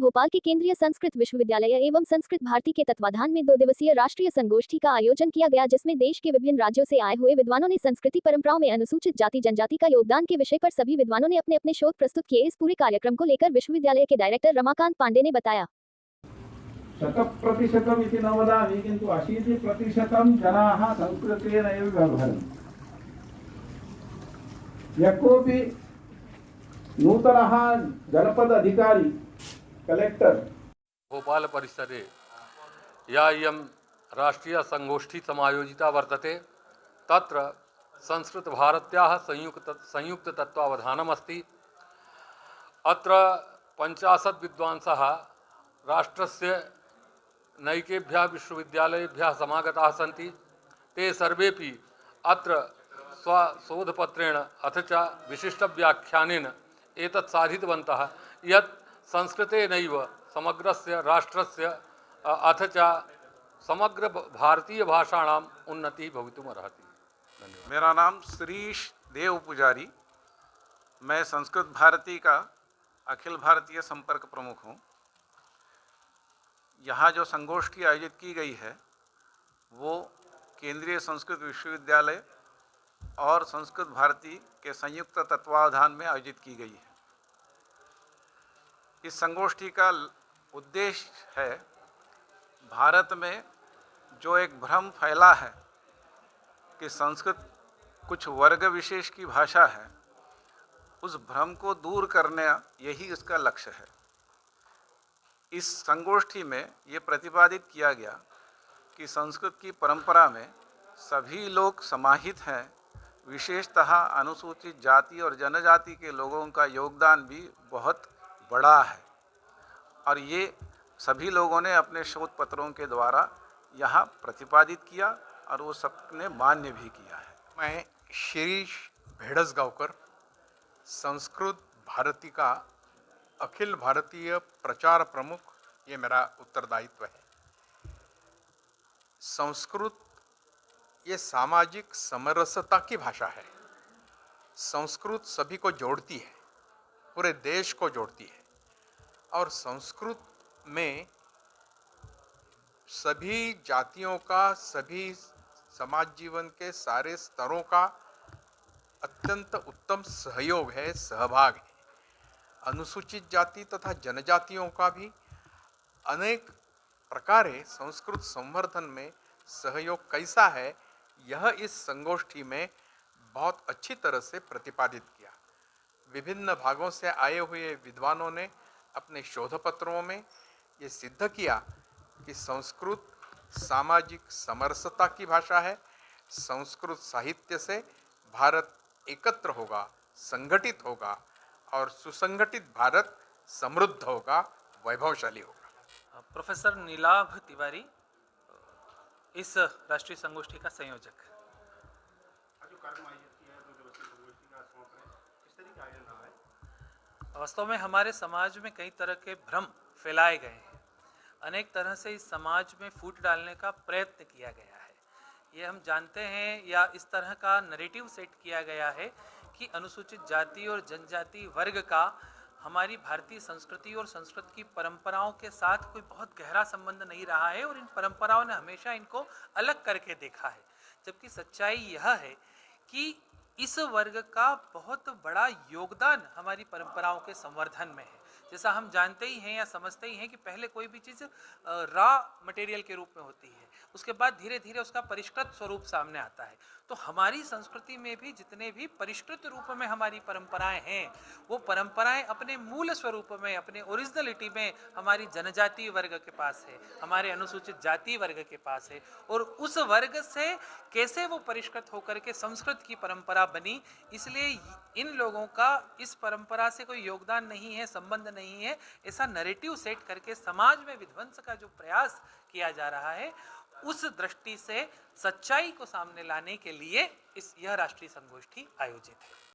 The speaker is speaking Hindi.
भोपाल के केंद्रीय संस्कृत विश्वविद्यालय एवं संस्कृत भारती के तत्वाधान में 2 दिवसीय राष्ट्रीय संगोष्ठी का आयोजन किया गया, जिसमें देश के विभिन्न राज्यों से आए हुए विद्वानों ने संस्कृति परंपराओं में अनुसूचित जाति जनजाति का योगदान के विषय पर सभी विद्वानों ने अपने अपने शोध प्रस्तुत किए। इस पूरे कार्यक्रम को लेकर विश्वविद्यालय के डायरेक्टर रमाकांत पांडे ने बताया। 100% इति न वदामि, किन्तु 80% जनाः संस्कृतेन एव व्यवहरन्ति। यः कोऽपि नूतनः जनपद अधिकारी कलेक्टर भोपाल परिसरे या इयं राष्ट्रीय संगोष्ठी समायोजिता वर्तते। तत्र संस्कृत भारत्याः संयुक्त तत्त्वावधानमस्ति। अत्र 50 विद्वांसः राष्ट्रस्य नैकेभ्यः विश्वविद्यालयेभ्यः समागताः सन्ति। ते सर्वेपि अत्र स्वशोधपत्रेण अथ च विशिष्टव्याख्यानेन एतत् साधितवन्तः यत् संस्कृतेनैव समग्रस्य राष्ट्रस्य अथ च समग्र भारतीय भाषाणाम् उन्नतिः भवितुमर्हति। धन्यवाद। मेरा नाम श्रीश देव पुजारी, मैं संस्कृत भारती का अखिल भारतीय संपर्क प्रमुख हूँ। यहाँ जो संगोष्ठी आयोजित की गई है वो केंद्रीय संस्कृत विश्वविद्यालय और संस्कृत भारती के संयुक्त तत्वावधान में आयोजित की गई है। इस संगोष्ठी का उद्देश्य है भारत में जो एक भ्रम फैला है कि संस्कृत कुछ वर्ग विशेष की भाषा है, उस भ्रम को दूर करना यही इसका लक्ष्य है। इस संगोष्ठी में ये प्रतिपादित किया गया कि संस्कृत की परंपरा में सभी लोग समाहित हैं, विशेषतः अनुसूचित जाति और जनजाति के लोगों का योगदान भी बहुत बड़ा है और ये सभी लोगों ने अपने शोध पत्रों के द्वारा यहाँ प्रतिपादित किया और वो सबने मान्य भी किया है। मैं शिरीष भेड़सगांवकर, संस्कृत भारती का अखिल भारतीय प्रचार प्रमुख, ये मेरा उत्तरदायित्व है। संस्कृत ये सामाजिक समरसता की भाषा है। संस्कृत सभी को जोड़ती है, पूरे देश को जोड़ती है और संस्कृत में सभी जातियों का, सभी समाज जीवन के सारे स्तरों का अत्यंत उत्तम सहयोग है, सहभाग है। अनुसूचित जाति तथा जनजातियों का भी अनेक प्रकारे संस्कृत संवर्धन में सहयोग कैसा है, यह इस संगोष्ठी में बहुत अच्छी तरह से प्रतिपादित किया। विभिन्न भागों से आए हुए विद्वानों ने अपने शोध पत्रों में ये सिद्ध किया कि संस्कृत सामाजिक समरसता की भाषा है। संस्कृत साहित्य से भारत एकत्र होगा, संगठित होगा और सुसंगठित भारत समृद्ध होगा, वैभवशाली होगा। प्रोफेसर नीलाभ तिवारी, इस राष्ट्रीय संगोष्ठी का संयोजक। वास्तव में हमारे समाज में कई तरह के भ्रम फैलाए गए हैं। अनेक तरह से इस समाज में फूट डालने का प्रयत्न किया गया है। ये हम जानते हैं, या इस तरह का नैरेटिव सेट किया गया है कि अनुसूचित जाति और जनजाति वर्ग का हमारी भारतीय संस्कृति और संस्कृत की परंपराओं के साथ कोई बहुत गहरा संबंध नहीं रहा है और इन परंपराओं ने हमेशा इनको अलग करके देखा है। जबकि सच्चाई यह है कि इस वर्ग का बहुत बड़ा योगदान हमारी परंपराओं के संवर्धन में है। जैसा हम जानते ही हैं या समझते ही हैं कि पहले कोई भी चीज़ रॉ मटेरियल के रूप में होती है, उसके बाद धीरे धीरे उसका परिष्कृत स्वरूप सामने आता है। तो हमारी संस्कृति में भी जितने भी परिष्कृत रूप में हमारी परंपराएं हैं, वो परंपराएं अपने मूल स्वरूप में, अपने ओरिजिनलिटी में हमारी जनजाति वर्ग के पास है, हमारे अनुसूचित जाति वर्ग के पास है। और उस वर्ग से कैसे वो परिष्कृत होकर के संस्कृत की परंपरा बनी, इसलिए इन लोगों का इस परंपरा से कोई योगदान नहीं है, संबंध नहीं है, ऐसा नैरेटिव सेट करके समाज में विध्वंस का जो प्रयास किया जा रहा है, उस दृष्टि से सच्चाई को सामने लाने के लिए यह राष्ट्रीय संगोष्ठी आयोजित है।